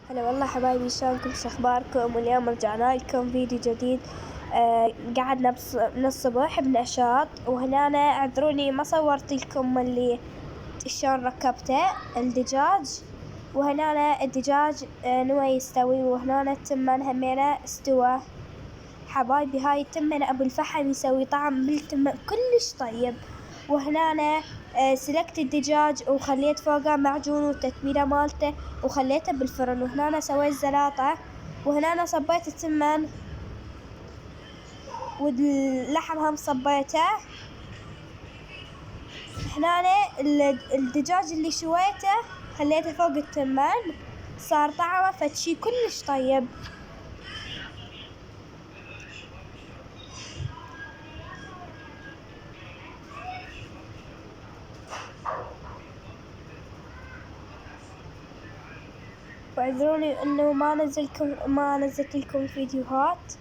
هلا والله حبايبي، شلونكم؟ شو اخباركم؟ واليوم رجعنا لكم فيديو جديد. قعدنا من الصبح بنشاط، وهنا اعذروني ما صورت لكم اللي شلون ركبته الدجاج. وهنا الدجاج نوى يستوي، وهنا التمان همينه استوى. حبايبي هاي التمن ابو الفحم يسوي طعم بالتمن كلش طيب. وهنا سلقت الدجاج وخليت فوقه معجون والتتبيلة مالته وخليته بالفرن. وهنا سويت زلاطة، وهنا صبيت التمن واللحم هم صبيته. هنا الدجاج اللي شويته خليته فوق التمن، صار طعمه فتشي كلش طيب. واعذروني انه ما نزلت لكم فيديوهات،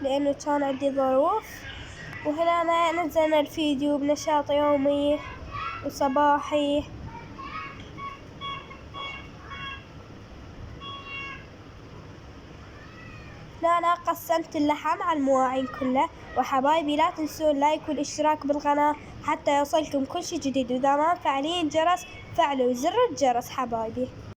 لانه كان عندي ظروف. وهنا نزلنا الفيديو بنشاط يومي وصباحي. هنا قسمت اللحم على المواعين كلها. وحبايبي لا تنسون اللايك والاشتراك بالقناة حتى يوصلكم كل شي جديد، واذا ما مفعلين الجرس فعلوا زر الجرس حبايبي.